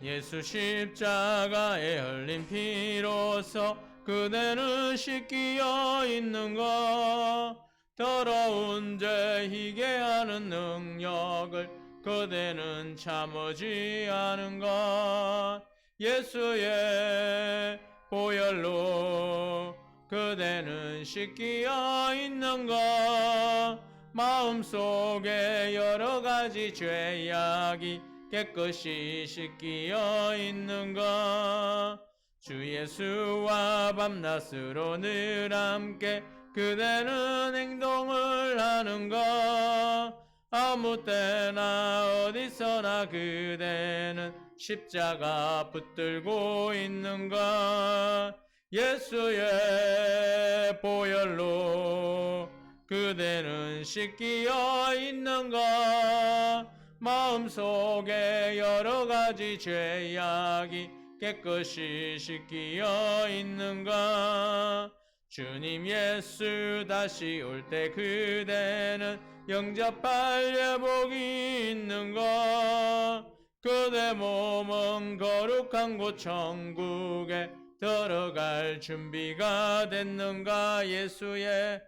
예수 십자가에 흘린 피로써 그대는 씻기어 있는가. 더러운 죄 희게 하는 능력을 그대는 참으지 않은가. 예수의 보혈로 그대는 씻기어 있는가. 마음속에 여러 가지 죄악이 깨끗이 씻기어 있는가. 주 예수와 밤낮으로 늘 함께 그대는 행동을 하는가. 아무 때나 어디서나 그대는 십자가 붙들고 있는가. 예수의 보혈로 그대는 씻기어 있는가. 마음속에 여러 가지 죄악이 깨끗이 씻기어 있는가. 주님 예수 다시 올 때 그대는 영접할 예복이 있는가. 그대 몸은 거룩한 곳 천국에 들어갈 준비가 됐는가. 예수의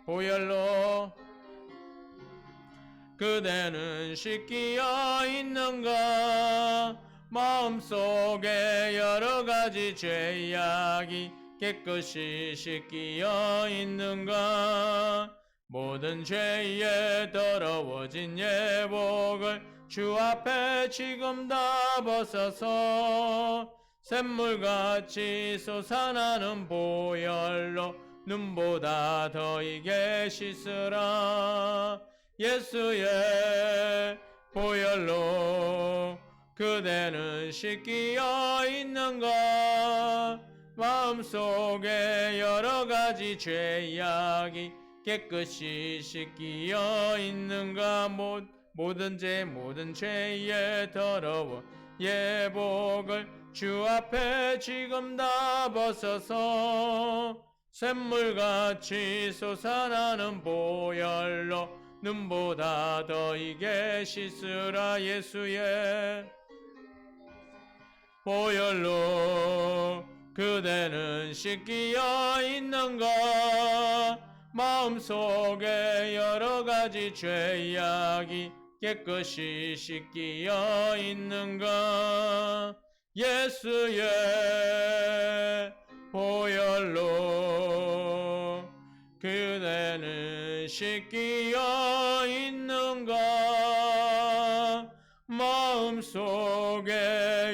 보혈로 그대는 씻기어 있는가. 마음속에 여러 가지 죄악이 깨끗이 씻기어 있는가. 모든 죄에 더러워진 예복을 주 앞에 지금 다 벗어서 샘물같이 솟아나는 보혈로 눈보다 더 익게 씻으라. 예수의 보혈로 그대는 씻기어 있는가. 마음속에 여러 가지 죄악이 깨끗이 씻기어 있는가. 모든 죄에 더러워 예복을 주 앞에 지금 다 벗어서 샘물같이 솟아나는 보혈로 눈보다 더 익게 씻으라. 예수의 보혈로 그대는 씻기어 있는가. 마음속에 여러 가지 죄악이 깨끗이 씻기어 있는가. 예수의 보혈로 그대는 씻기어 있는가. 마음속에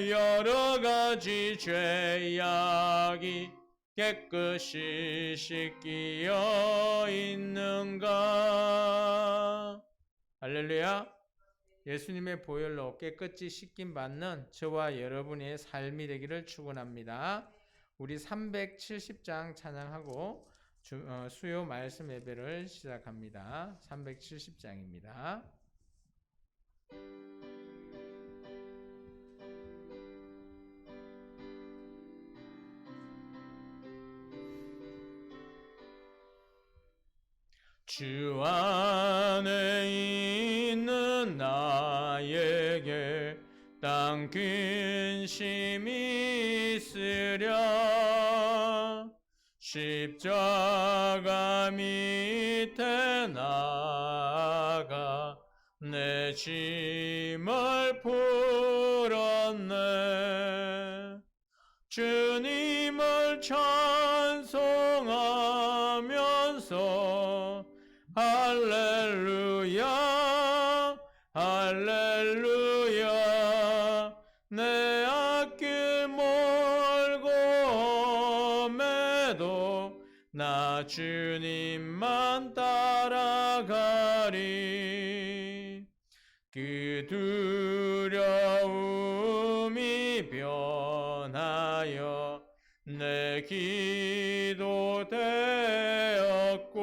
여러 가지 죄악이 깨끗이 씻기어 있는가. 할렐루야. 예수님의 보혈로 깨끗이 씻김 받는 저와 여러분의 삶이 되기를 축원합니다. 우리 370장 찬양하고 수요 말씀 예배를 시작합니다. 370장입니다. 주 안에 있는 나에게 땅 근심이 있으랴. 십자가 밑에 나아가 내 짐을 풀었네. 주님을 찬송하면서 할렐루야 할렐루야. 내 앞길 멀고 험해도 나 주님만 따라가리. 그 두려움이 변하여 내 기도 되었고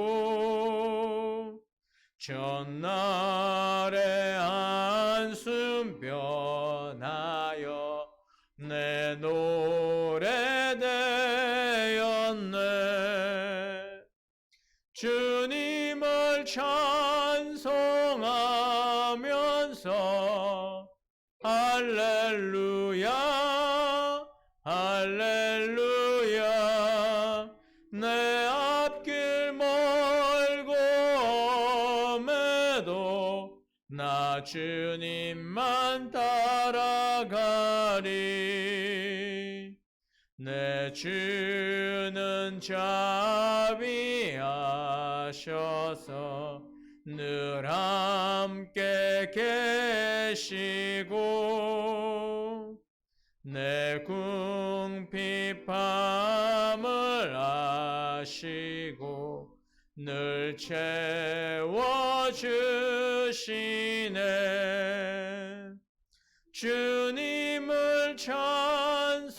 전날의 한숨 변하여 내 노래 되었네. 주님을 찬송하면서 할렐루야 할렐루야 할렐루야 내 앞길 멀고 험해도 나 주님만 따라가리 내 주는 자비하셔서 늘 함께 계시고 내 궁핍함을 아시고 늘 채워주시네 주님을 찬송하면서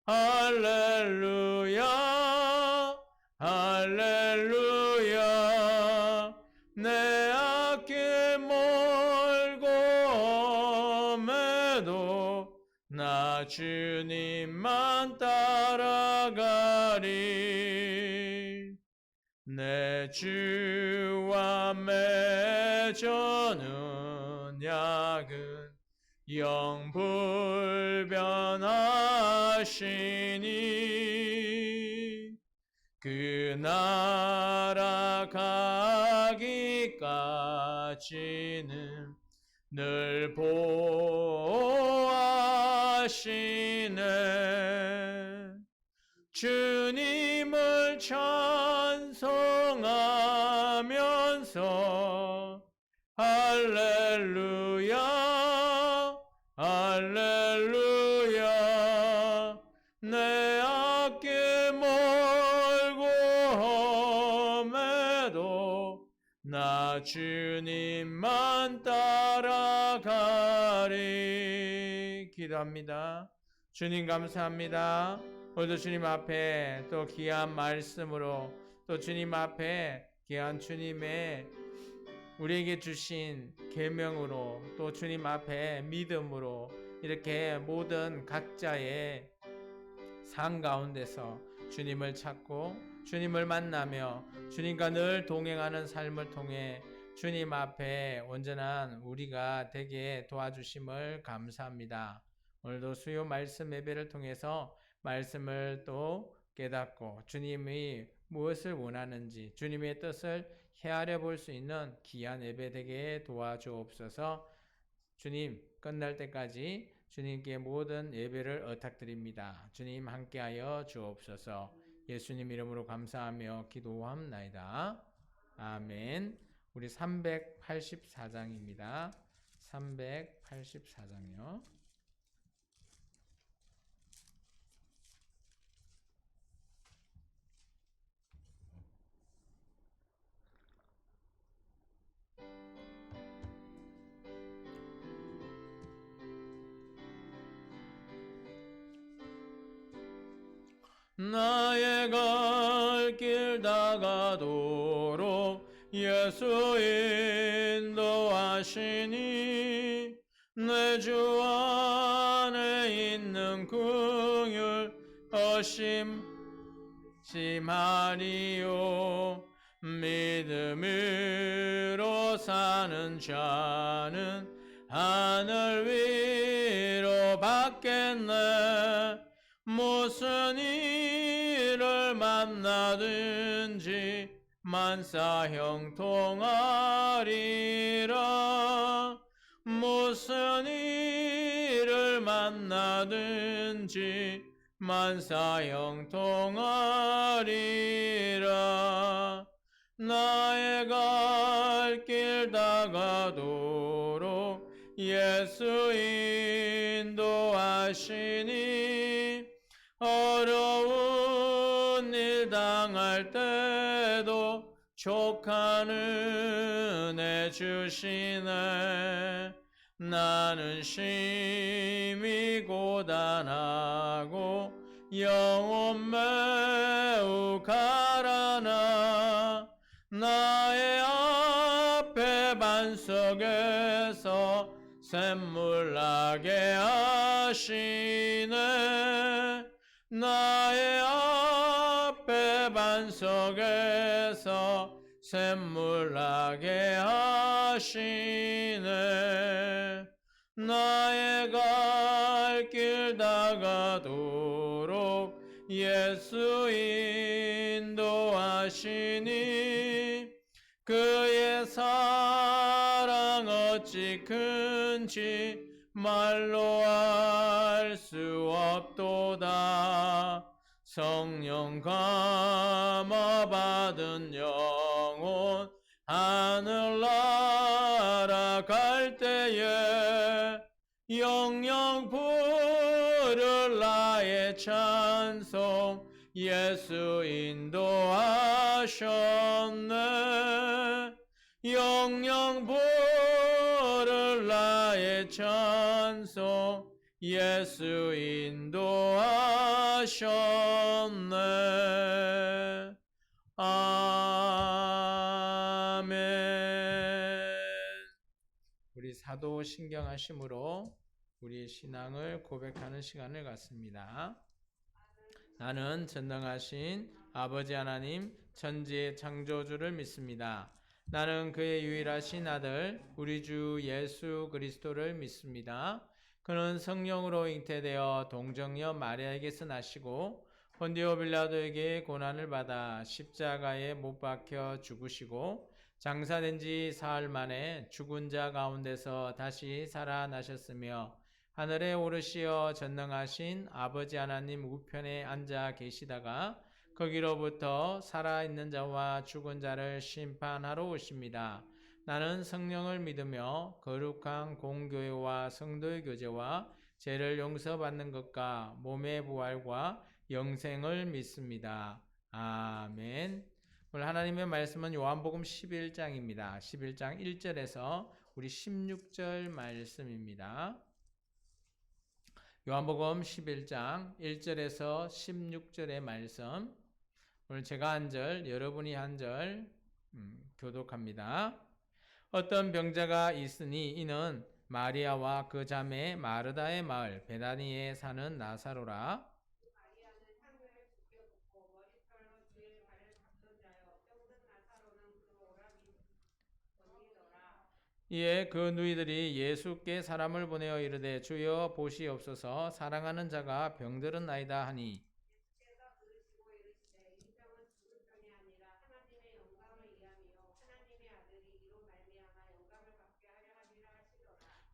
할렐루야 할렐루야 내 앞길 멀고 험해도 나 주님만 따라가리 내 주와 맺은 약은 영불변하시니 그 나라 가기까지는 늘 보호하시네 주님을 찬송하면서 할렐루야 할렐루야 내 앞길 멀고 험해도 나 주님만 따라가리 기도합니다. 주님 감사합니다. 오늘도 주님 앞에 또 귀한 말씀으로 또 주님 앞에 귀한 주님의 우리에게 주신 계명으로 또 주님 앞에 믿음으로 이렇게 모든 각자의 삶 가운데서 주님을 찾고 주님을 만나며 주님과 늘 동행하는 삶을 통해 주님 앞에 온전한 우리가 되게 도와주심을 감사합니다. 오늘도 수요 말씀 예배를 통해서 말씀을 또 깨닫고 주님이 무엇을 원하는지 주님의 뜻을 헤아려 볼 수 있는 귀한 예배 되게 도와주옵소서. 주님 끝날 때까지 주님께 모든 예배를 의탁드립니다. 주님 함께하여 주옵소서. 예수님 이름으로 감사하며 기도합나이다. 아멘. 우리 384장입니다. 384장이요. 나의 갈 길 다가도록 예수 인도하시니 내 주 안에 있는 긍휼 심하리요 믿음으로 사는 자는 하늘 위로 받겠네 무슨 일을 만나든지 만사 형통하리라 무슨 일을 만나든지 만사 형통하리라 나의 갈 길 다가도록 예수 인도하시니 어려운 일 당할 때도 족한 은혜 주시네 나는 심히 고단하고 영혼 매우 가라나 나의 앞에 반석에서 샘물 나게 하시네 나의 앞에 반석에서 샘물나게 하시네. 나의 갈 길 다가도록 예수 인도하시니 그의 사랑 어찌 큰지 말로 알 수 없도다. 성령 감화 받은 영혼 하늘나라 갈 때에 영영 부를 나의 찬송 예수 인도하셨네. 영영 부를 나의 찬송 예수 인도하셨네. 아멘. 우리 사도 신경하심으로 우리 신앙을 고백하는 시간을 갖습니다. 나는 전능하신 아버지 하나님 천지의 창조주를 믿습니다. 나는 그의 유일하신 아들 우리 주 예수 그리스도를 믿습니다. 그는 성령으로 잉태되어 동정녀 마리아에게서 나시고 본디오 빌라도에게 고난을 받아 십자가에 못 박혀 죽으시고 장사된 지 사흘 만에 죽은 자 가운데서 다시 살아나셨으며 하늘에 오르시어 전능하신 아버지 하나님 우편에 앉아 계시다가 거기로부터 살아있는 자와 죽은 자를 심판하러 오십니다. 나는 성령을 믿으며 거룩한 공교회와 성도의 교제와 죄를 용서받는 것과 몸의 부활과 영생을 믿습니다. 아멘. 오늘 하나님의 말씀은 요한복음 11장입니다. 11장 1절에서 우리 16절 말씀입니다. 요한복음 11장 1절에서 16절의 말씀. 오늘 제가 한 절, 여러분이 한 절 교독합니다. 어떤 병자가 있으니 이는 마리아와 그 자매 마르다의 마을 베다니에 사는 나사로라. 이에 그 누이들이 예수께 사람을 보내어 이르되 주여 보시옵소서 사랑하는 자가 병들었나이다 하니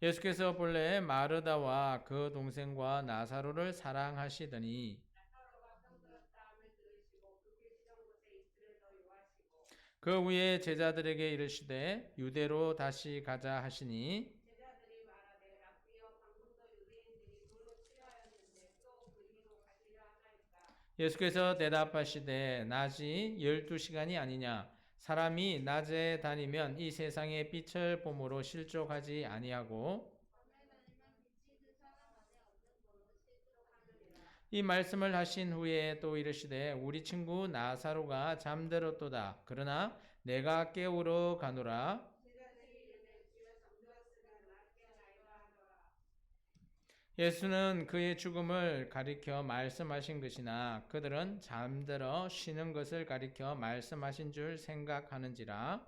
예수께서 본래 마르다와 그 동생과 나사로를 사랑하시더니 그 후에 제자들에게 이르시되 유대로 다시 가자 하시니 예수께서 대답하시되 낮이 12시간이 아니냐 사람이 낮에 다니면 이 세상의 빛을 봄으로 실족하지 아니하고 이 말씀을 하신 후에 또 이르시되 우리 친구 나사로가 잠들었도다. 그러나 내가 깨우러 가노라. 예수는 그의 죽음을 가리켜 말씀하신 것이나 그들은 잠들어 쉬는 것을 가리켜 말씀하신 줄 생각하는지라.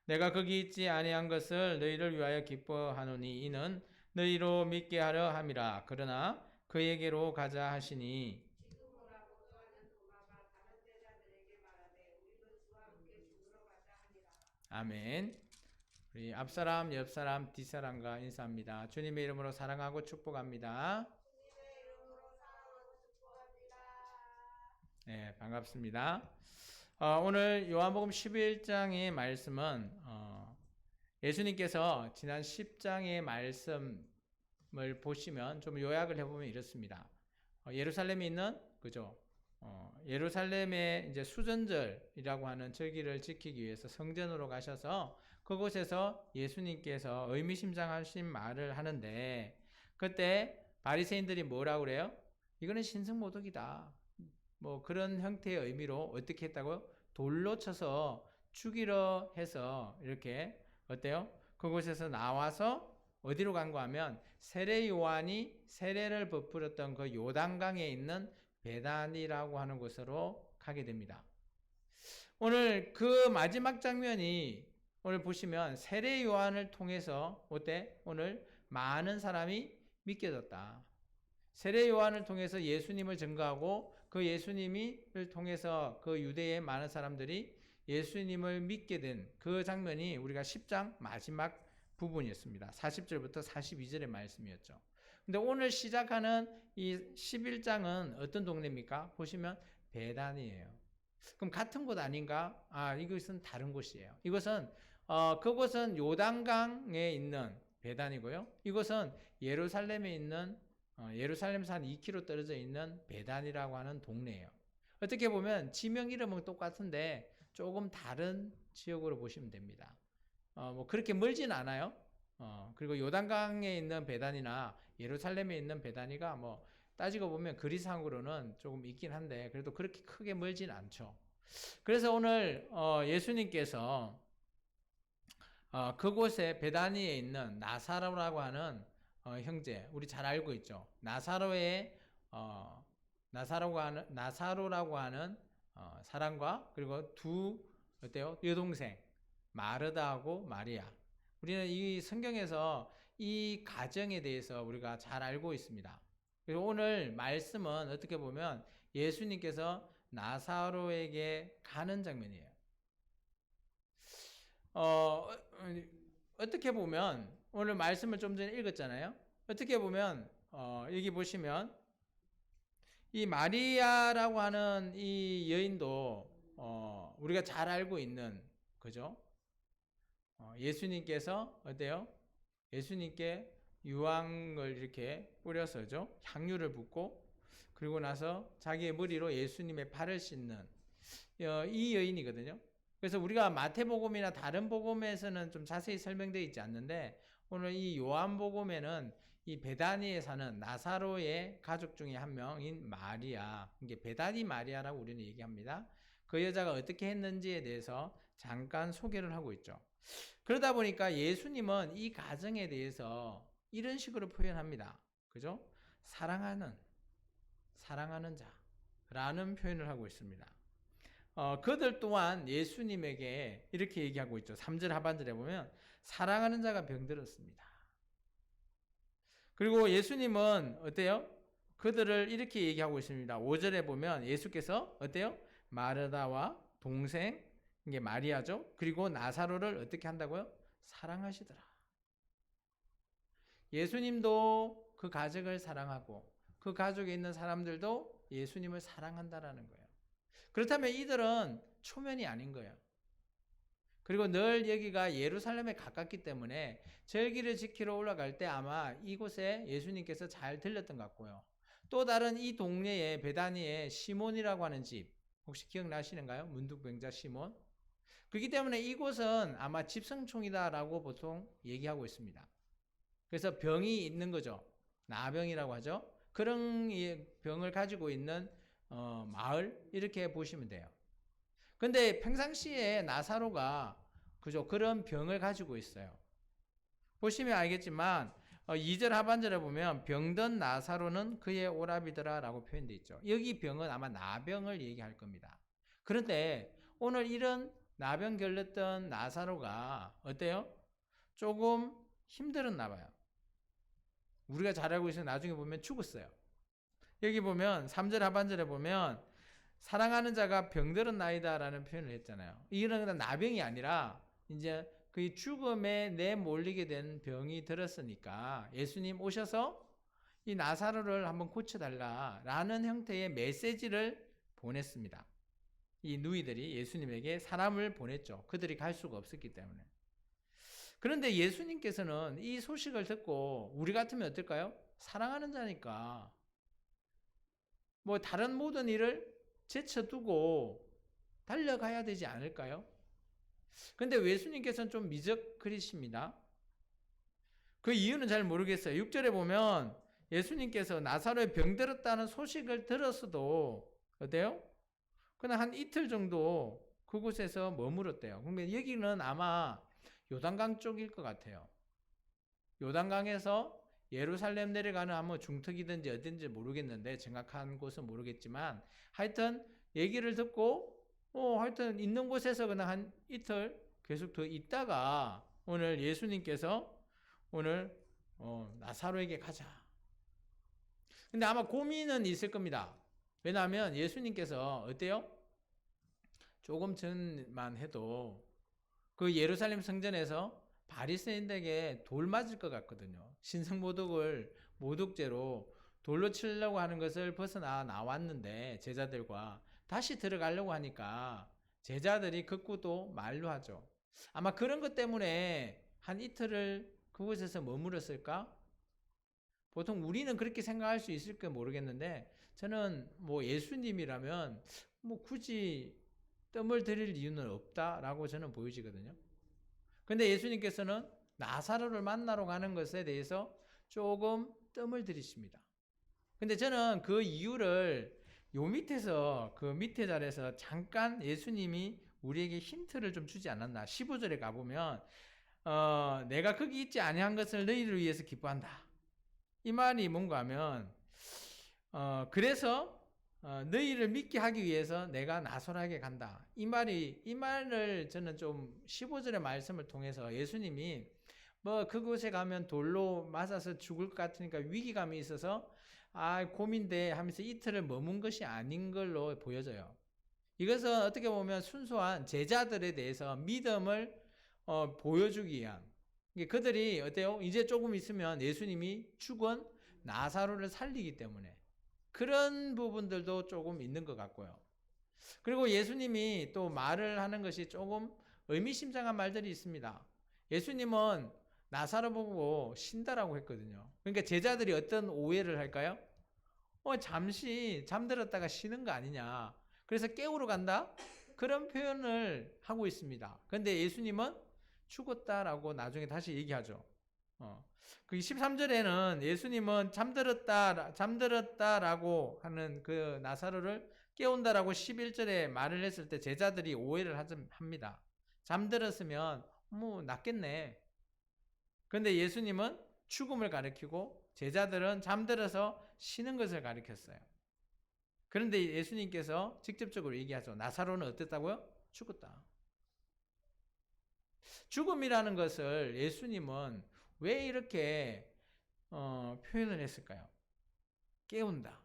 내가 거기 있지 아니한 것을 너희를 위하여 기뻐하노니 이는 너희로 믿게 하려 함이라. 그러나 그에게로 가자 하시니 아멘. 우리 앞사람, 옆사람, 뒷사람과 인사합니다. 주님의 이름으로 사랑하고 축복합니다. 네, 반갑습니다. 오늘 요한복음 11장의 말씀은 예수님께서 지난 10장의 말씀을 보시면 좀 요약을 해보면 이렇습니다. 예루살렘에 있는 그죠? 예루살렘의 이제 수전절이라고 하는 절기를 지키기 위해서 성전으로 가셔서 그곳에서 예수님께서 의미심장하신 말을 하는데 그때 바리새인들이 뭐라고 그래요? 이거는 신성모독이다. 뭐 그런 형태의 의미로 어떻게 했다고요? 돌로 쳐서 죽이려 해서 이렇게 어때요? 그곳에서 나와서 어디로 간거 하면 세례 요한이 세례를 베풀었던 그 요단강에 있는 베다니라고 하는 곳으로 하게 됩니다. 오늘 그 마지막 장면이 오늘 보시면 세례 요한을 통해서 오늘 많은 사람이 믿겨졌다. 세례 요한을 통해서 예수님을 증거하고 그 예수님을 통해서 그 유대의 많은 사람들이 예수님을 믿게 된 그 장면이 우리가 10장 마지막 부분이었습니다. 40절부터 42절의 말씀이었죠. 근데 오늘 시작하는 이 11장은 어떤 동네입니까? 보시면 베단이에요. 그럼 같은 곳 아닌가? 이것은 다른 곳이에요. 그곳은 요단강에 있는 베단이고요. 이곳은 예루살렘에 있는 예루살렘에서 한 2km 떨어져 있는 베단이라고 하는 동네예요. 어떻게 보면 지명 이름은 똑같은데 조금 다른 지역으로 보시면 됩니다. 그렇게 멀진 않아요. 그리고 요단강에 있는 베단이나 예루살렘에 있는 베단이가 따지고 보면 거리상으로는 조금 있긴 한데 그래도 그렇게 크게 멀진 않죠. 그래서 오늘 예수님께서 그곳에 베다니에 있는 나사로라고 하는 형제, 우리 잘 알고 있죠. 나사로라고 하는 사람과 그리고 두 여동생 마르다하고 마리아. 우리는 이 성경에서 이 가정에 대해서 우리가 잘 알고 있습니다. 그리고 오늘 말씀은 어떻게 보면 예수님께서 나사로에게 가는 장면이에요. 어떻게 보면 오늘 말씀을 좀 전에 읽었잖아요. 어떻게 보면 여기 보시면 이 마리아라고 하는 이 여인도 우리가 잘 알고 있는 그죠? 예수님께서 어때요? 예수님께 유황을 이렇게 뿌려서죠. 향유를 붓고 그리고 나서 자기의 머리로 예수님의 발을 씻는 이 여인이거든요. 그래서 우리가 마태복음이나 다른 복음에서는 좀 자세히 설명되어 있지 않는데 오늘 이 요한복음에는 이 베다니에 사는 나사로의 가족 중에 한 명인 마리아, 이게 베다니 마리아라고 우리는 얘기합니다. 그 여자가 어떻게 했는지에 대해서 잠깐 소개를 하고 있죠. 그러다 보니까 예수님은 이 가정에 대해서 이런 식으로 표현합니다. 그죠? 사랑하는 자라는 표현을 하고 있습니다. 그들 또한 예수님에게 이렇게 얘기하고 있죠. 3절 하반절에 보면 사랑하는 자가 병들었습니다. 그리고 예수님은 어때요? 그들을 이렇게 얘기하고 있습니다. 5절에 보면 예수께서 어때요? 마르다와 동생, 이게 마리아죠. 그리고 나사로를 어떻게 한다고요? 사랑하시더라. 예수님도 그 가족을 사랑하고 그 가족에 있는 사람들도 예수님을 사랑한다라는 거예요. 그렇다면 이들은 초면이 아닌 거예요. 그리고 늘 여기가 예루살렘에 가깝기 때문에 절기를 지키러 올라갈 때 아마 이곳에 예수님께서 잘 들렸던 것 같고요. 또 다른 이 동네에 베다니에 시몬이라고 하는 집 혹시 기억나시는가요? 문둥병자 시몬. 그렇기 때문에 이곳은 아마 집성촌이다라고 보통 얘기하고 있습니다. 그래서 병이 있는 거죠. 나병이라고 하죠. 그런 병을 가지고 있는 마을 이렇게 보시면 돼요. 근데 평상시에 나사로가 그죠? 그런 병을 가지고 있어요. 보시면 알겠지만 2절 하반절에 보면 병든 나사로는 그의 오라비더라 라고 표현되어 있죠. 여기 병은 아마 나병을 얘기할 겁니다. 그런데 오늘 이런 나병 걸렸던 나사로가 어때요? 조금 힘들었나 봐요. 우리가 잘 알고 있어요. 나중에 보면 죽었어요. 여기 보면 3절 하반절에 보면 사랑하는 자가 병들은 나이다 라는 표현을 했잖아요. 이런 나병이 아니라 이제 그 죽음에 내몰리게 된 병이 들었으니까 예수님 오셔서 이 나사로를 한번 고쳐달라 라는 형태의 메시지를 보냈습니다. 이 누이들이 예수님에게 사람을 보냈죠. 그들이 갈 수가 없었기 때문에. 그런데 예수님께서는 이 소식을 듣고 우리 같으면 어떨까요? 사랑하는 자니까 다른 모든 일을 제쳐두고 달려가야 되지 않을까요? 근데 예수님께서는 좀 미적거리십니다. 그 이유는 잘 모르겠어요. 6절에 보면 예수님께서 나사로에 병들었다는 소식을 들었어도 어때요? 그냥 한 이틀 정도 그곳에서 머물었대요. 근데 여기는 아마 요단강 쪽일 것 같아요. 요단강에서 예루살렘 내려가는 아마 중턱이든지 어딘지 모르겠는데 정확한 곳은 모르겠지만 하여튼 얘기를 듣고 하여튼 있는 곳에서 그냥 한 이틀 계속 더 있다가 오늘 예수님께서 오늘 나사로에게 가자. 근데 아마 고민은 있을 겁니다. 왜냐하면 예수님께서 어때요? 조금 전만 해도 그 예루살렘 성전에서 바리새인들에게 돌 맞을 것 같거든요. 신성모독을 모독죄로 돌로 치려고 하는 것을 벗어나 나왔는데 제자들과 다시 들어가려고 하니까 제자들이 극구도 말로 하죠. 아마 그런 것 때문에 한 이틀을 그곳에서 머물렀을까? 보통 우리는 그렇게 생각할 수 있을까 모르겠는데 저는 뭐 예수님이라면 뭐 굳이 뜸을 들일 이유는 없다라고 저는 보여지거든요. 근데 예수님께서는 나사로를 만나러 가는 것에 대해서 조금 뜸을 들이십니다. 근데 저는 그 이유를 요 밑에서 그 밑에 자리에서 잠깐 예수님이 우리에게 힌트를 좀 주지 않았나. 15절에 가보면 내가 거기 있지 아니한 것을 너희를 위해서 기뻐한다. 이 말이 뭔가 하면 그래서 너희를 믿게 하기 위해서 내가 나서라게 간다. 이 말을 저는 좀 15절의 말씀을 통해서 예수님이 뭐 그곳에 가면 돌로 맞아서 죽을 것 같으니까 위기감이 있어서 고민돼 하면서 이틀을 머문 것이 아닌 걸로 보여져요. 이것은 어떻게 보면 순수한 제자들에 대해서 믿음을 보여주기 위한 그들이 어때요? 이제 조금 있으면 예수님이 죽은 나사로를 살리기 때문에 그런 부분들도 조금 있는 것 같고요. 그리고 예수님이 또 말을 하는 것이 조금 의미심장한 말들이 있습니다. 예수님은 나사로 보고 쉰다라고 했거든요. 그러니까 제자들이 어떤 오해를 할까요? 잠시 잠들었다가 쉬는 거 아니냐. 그래서 깨우러 간다? 그런 표현을 하고 있습니다. 그런데 예수님은 죽었다라고 나중에 다시 얘기하죠. 그 13절에는 예수님은 잠들었다라고 하는 그 나사로를 깨운다라고 11절에 말을 했을 때 제자들이 오해를 합니다. 잠들었으면 뭐 낫겠네. 그런데 예수님은 죽음을 가리키고 제자들은 잠들어서 쉬는 것을 가리켰어요. 그런데 예수님께서 직접적으로 얘기하죠. 나사로는 어땠다고요? 죽었다. 죽음이라는 것을 예수님은 왜 이렇게 표현을 했을까요? 깨운다.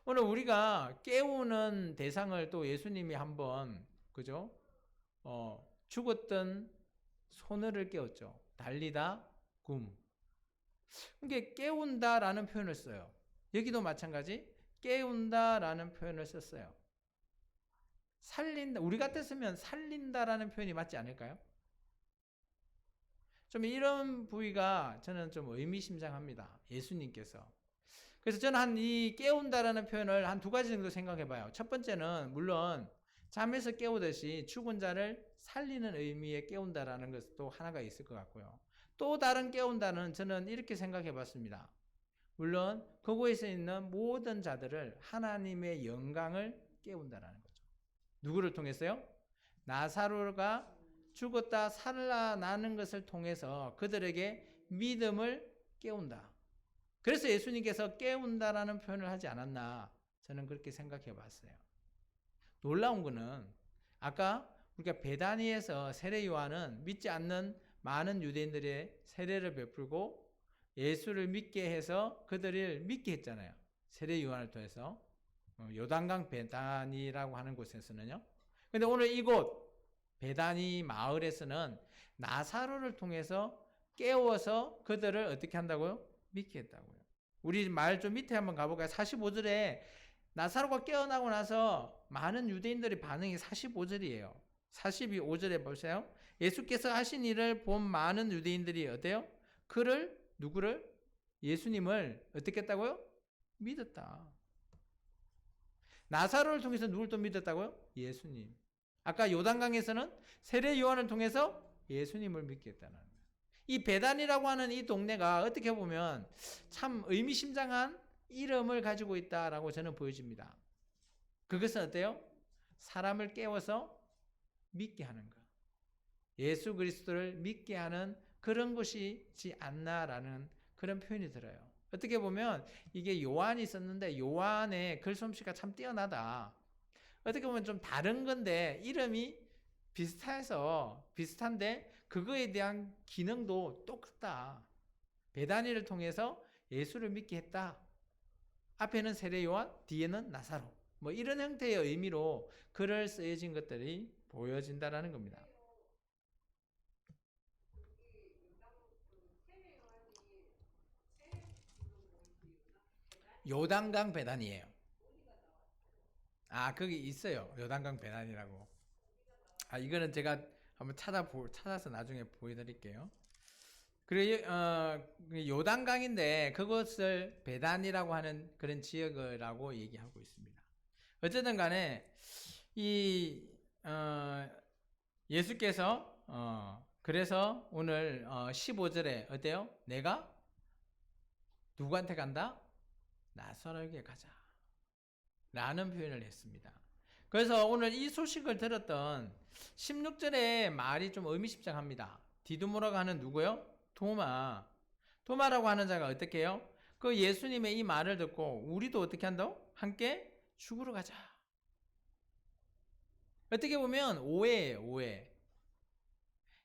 오늘 우리가 깨우는 대상을 또 예수님이 한번 그죠? 죽었던 소녀를 깨웠죠. 달리다 굼. 이게 깨운다라는 표현을 써요. 여기도 마찬가지 깨운다라는 표현을 썼어요. 살린다. 우리 같았으면 살린다라는 표현이 맞지 않을까요? 좀 이런 부위가 저는 좀 의미심장합니다. 예수님께서. 그래서 저는 이 깨운다라는 표현을 한 두 가지 정도 생각해 봐요. 첫 번째는 물론 잠에서 깨우듯이 죽은 자를 살리는 의미의 깨운다라는 것도 하나가 있을 것 같고요. 또 다른 깨운다는 저는 이렇게 생각해 봤습니다. 물론 그곳에 있는 모든 자들을 하나님의 영광을 깨운다라는 거죠. 누구를 통해서요? 나사로가 죽었다 살아나는 것을 통해서 그들에게 믿음을 깨운다. 그래서 예수님께서 깨운다라는 표현을 하지 않았나 저는 그렇게 생각해 봤어요. 놀라운 거는 아까 우리가 베다니에서 세례 요한은 믿지 않는 많은 유대인들의 세례를 베풀고 예수를 믿게 해서 그들을 믿게 했잖아요. 세례 요한을 통해서 요단강 베다니라고 하는 곳에서는요. 근데 오늘 이곳 베다니 마을에서는 나사로를 통해서 깨워서 그들을 어떻게 한다고요? 믿게 했다고요. 우리 말 좀 밑에 한번 가볼까요? 45절에 나사로가 깨어나고 나서 많은 유대인들의 반응이 45절이에요. 45절에 보세요. 예수께서 하신 일을 본 많은 유대인들이 어때요? 누구를? 예수님을 어떻게 했다고요? 믿었다. 나사로를 통해서 누굴 또 믿었다고요? 예수님. 아까 요단강에서는 세례 요한을 통해서 예수님을 믿게 했다는 거예요. 이 베단이라고 하는 이 동네가 어떻게 보면 참 의미심장한 이름을 가지고 있다라고 저는 보여집니다. 그것은 어때요? 사람을 깨워서 믿게 하는 것. 예수 그리스도를 믿게 하는 그런 것이지 않나라는 그런 표현이 들어요. 어떻게 보면 이게 요한이 썼는데 요한의 글솜씨가 참 뛰어나다. 어떻게 보면 좀 다른 건데 이름이 비슷한데 그거에 대한 기능도 똑같다. 베다니를 통해서 예수를 믿게 했다. 앞에는 세례 요한, 뒤에는 나사로. 뭐 이런 형태의 의미로 글을 쓰여진 것들이 보여진다라는 겁니다. 요단강 배단이에요. 아, 거기 있어요. 요단강 배단이라고. 아, 이거는 제가 한번 찾아서 나중에 보여드릴게요. 그리고 그 요단강인데 그것을 베단이라고 하는 그런 지역이라고 얘기하고 있습니다. 어쨌든 간에 이 예수께서 그래서 오늘 15절에 어때요? 내가 누구한테 간다? 나사로에게 가자 라는 표현을 했습니다. 그래서 오늘 이 소식을 들었던 16절의 말이 좀 의미심장합니다. 디두모라고 하는 누구요? 도마라고 하는 자가 어떻게 해요? 그 예수님의 이 말을 듣고 우리도 어떻게 한다고? 함께 죽으러 가자. 어떻게 보면 오해예요, 오해.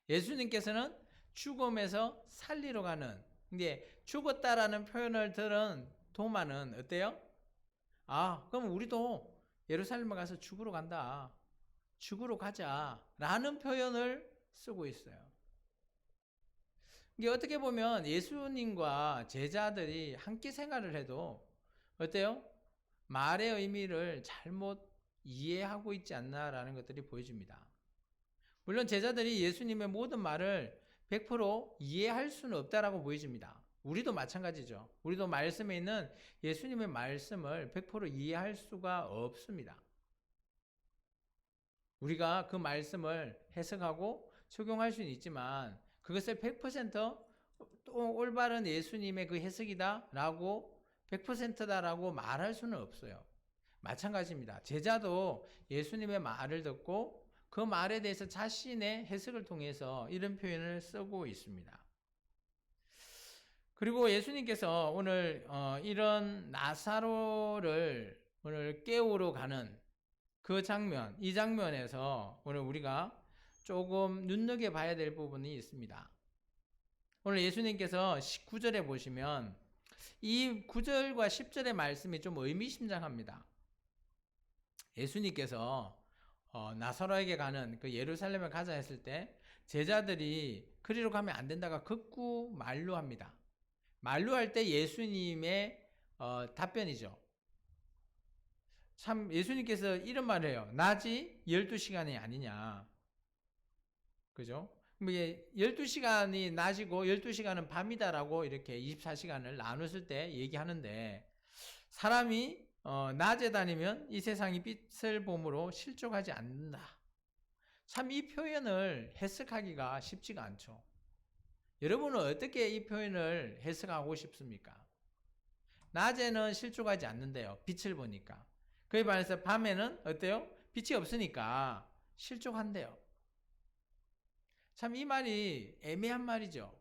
예수님께서는 죽음에서 살리러 가는, 근데 죽었다라는 표현을 들은 도마는 어때요? 아, 그럼 우리도 예루살렘에 가서 죽으러 간다. 죽으러 가자. 라는 표현을 쓰고 있어요. 이게 어떻게 보면 예수님과 제자들이 함께 생활을 해도 어때요? 말의 의미를 잘못 이해하고 있지 않나라는 것들이 보여집니다. 물론 제자들이 예수님의 모든 말을 100% 이해할 수는 없다라고 보여집니다. 우리도 마찬가지죠. 우리도 말씀에 있는 예수님의 말씀을 100% 이해할 수가 없습니다. 우리가 그 말씀을 해석하고 적용할 수는 있지만 그것을 100% 올바른 예수님의 그 해석이다 라고 100%다라고 말할 수는 없어요. 마찬가지입니다. 제자도 예수님의 말을 듣고 그 말에 대해서 자신의 해석을 통해서 이런 표현을 쓰고 있습니다. 그리고 예수님께서 오늘 이런 나사로를 오늘 깨우러 가는 그 장면, 이 장면에서 오늘 우리가 조금 눈여겨봐야 될 부분이 있습니다. 오늘 예수님께서 19절에 보시면 이 9절과 10절의 말씀이 좀 의미심장합니다. 예수님께서 나사로에게 가는 그 예루살렘에 가자 했을 때 제자들이 그리로 가면 안 된다가 극구 만류합니다. 만류할 때 예수님의 답변이죠. 참 예수님께서 이런 말을 해요. 낮이 12시간이 아니냐. 그죠? 12시간이 낮이고 12시간은 밤이다라고 이렇게 24시간을 나눴을 때 얘기하는데 사람이 낮에 다니면 이 세상이 빛을 봄으로 실족하지 않는다. 참 이 표현을 해석하기가 쉽지가 않죠. 여러분은 어떻게 이 표현을 해석하고 싶습니까? 낮에는 실족하지 않는데요. 빛을 보니까. 그에 반해서 밤에는 어때요? 빛이 없으니까 실족한대요. 참 이 말이 애매한 말이죠.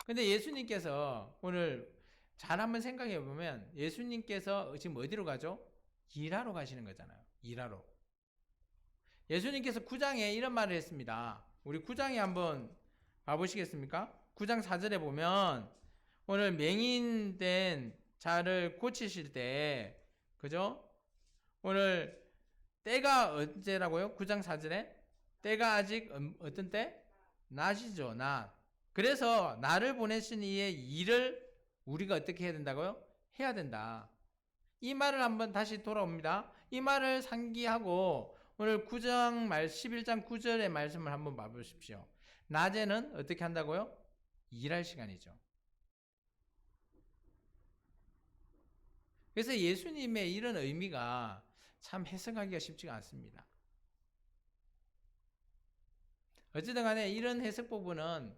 근데 예수님께서 오늘 잘 한번 생각해 보면 예수님께서 지금 어디로 가죠? 일하러 가시는 거잖아요. 일하러. 예수님께서 9장에 이런 말을 했습니다. 우리 9장에 한번 봐보시겠습니까? 9장 4절에 보면 오늘 맹인된 자를 고치실 때 그죠? 오늘 때가 언제라고요? 9장 4절에 때가 아직 어떤 때? 낮이죠. 낮. 그래서 나를 보내신 이의 일을 우리가 어떻게 해야 된다고요? 해야 된다. 이 말을 한번 다시 돌아옵니다. 이 말을 상기하고 오늘 9장 11장 9절의 말씀을 한번 봐보십시오. 낮에는 어떻게 한다고요? 일할 시간이죠. 그래서 예수님의 이런 의미가 참 해석하기가 쉽지가 않습니다. 어쨌든 간에 이런 해석 부분은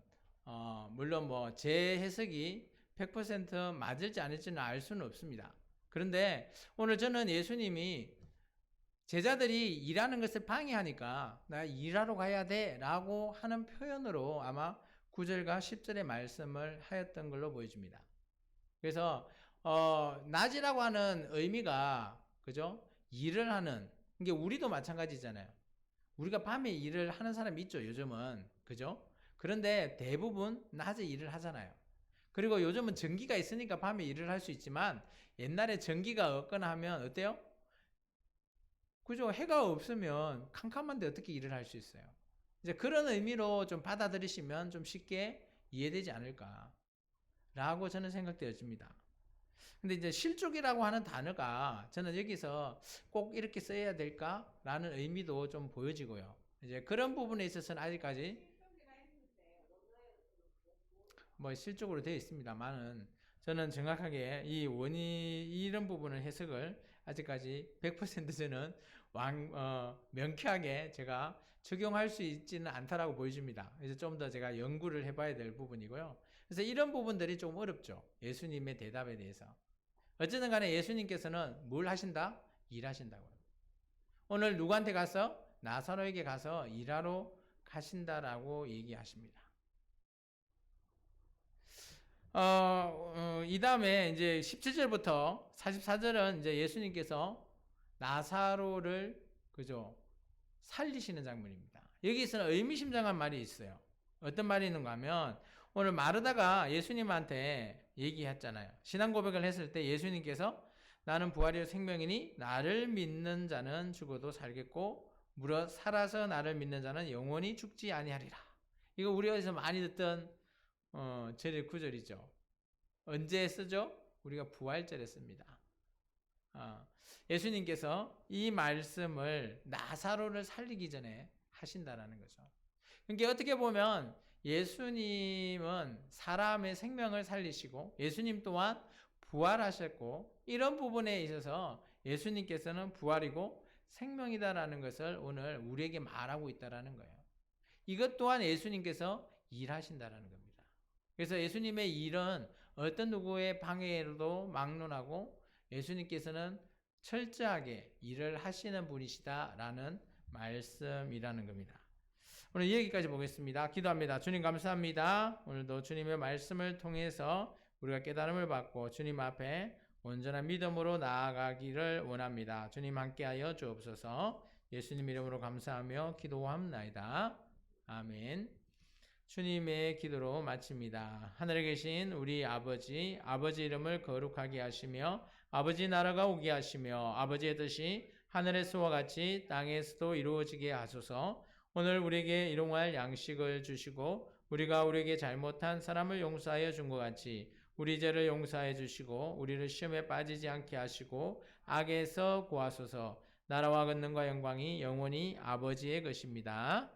물론 뭐 제 해석이 100% 맞을지 아닐지는 알 수는 없습니다. 그런데 오늘 저는 예수님이 제자들이 일하는 것을 방해하니까 나 일하러 가야 돼 라고 하는 표현으로 아마 9절과 10절의 말씀을 하였던 걸로 보여집니다. 그래서 낮이라고 하는 의미가 그죠? 일을 하는 이게 우리도 마찬가지잖아요. 우리가 밤에 일을 하는 사람이 있죠, 요즘은. 그죠? 그런데 대부분 낮에 일을 하잖아요. 그리고 요즘은 전기가 있으니까 밤에 일을 할 수 있지만 옛날에 전기가 없거나 하면 어때요? 그죠? 해가 없으면 캄캄한데 어떻게 일을 할 수 있어요? 이제 그런 의미로 좀 받아들이시면 좀 쉽게 이해되지 않을까라고 저는 생각되어집니다. 근데 이제 실족이라고 하는 단어가 저는 여기서 꼭 이렇게 써야 될까라는 의미도 좀 보여지고요. 이제 그런 부분에 있어서는 아직까지 뭐 실적으로 되어 있습니다만은 저는 정확하게 이 이런 부분을 해석을 아직까지 100% 저는 명쾌하게 제가 적용할 수 있지는 않다라고 보여집니다. 그래서 좀 더 제가 연구를 해봐야 될 부분이고요. 그래서 이런 부분들이 좀 어렵죠. 예수님의 대답에 대해서. 어쨌든 간에 예수님께서는 뭘 하신다? 일하신다고요. 오늘 누구한테 가서? 나사로에게 가서 일하러 가신다라고 얘기하십니다. 이 다음에 이제 17절부터 44절은 이제 예수님께서 나사로를 그죠 살리시는 장면입니다. 여기서는 의미심장한 말이 있어요. 어떤 말이 있는가 하면 오늘 마르다가 예수님한테 얘기했잖아요. 신앙 고백을 했을 때 예수님께서 나는 부활이요 생명이니 나를 믿는 자는 죽어도 살겠고 무릇 살아서 나를 믿는 자는 영원히 죽지 아니하리라. 이거 우리 어디서 많이 듣던 절의 구절이죠. 언제 쓰죠? 우리가 부활절에 씁니다. 예수님께서 이 말씀을 나사로를 살리기 전에 하신다라는 거죠. 그러니까 어떻게 보면 예수님은 사람의 생명을 살리시고 예수님 또한 부활하셨고 이런 부분에 있어서 예수님께서는 부활이고 생명이다라는 것을 오늘 우리에게 말하고 있다라는 거예요. 이것 또한 예수님께서 일하신다라는 겁니다. 그래서 예수님의 일은 어떤 누구의 방해로도 막론하고 예수님께서는 철저하게 일을 하시는 분이시다라는 말씀이라는 겁니다. 오늘 여기까지 보겠습니다. 기도합니다. 주님 감사합니다. 오늘도 주님의 말씀을 통해서 우리가 깨달음을 받고 주님 앞에 온전한 믿음으로 나아가기를 원합니다. 주님 함께하여 주옵소서. 예수님 이름으로 감사하며 기도합나이다. 아멘. 주님의 기도로 마칩니다. 하늘에 계신 우리 아버지 이름을 거룩하게 하시며 아버지 나라가 오게 하시며 아버지의 뜻이 하늘에서와 같이 땅에서도 이루어지게 하소서. 오늘 우리에게 일용할 양식을 주시고 우리가 우리에게 잘못한 사람을 용서하여 준 것 같이 우리 죄를 용서해 주시고 우리를 시험에 빠지지 않게 하시고 악에서 구하소서. 나라와 권능과 영광이 영원히 아버지의 것입니다.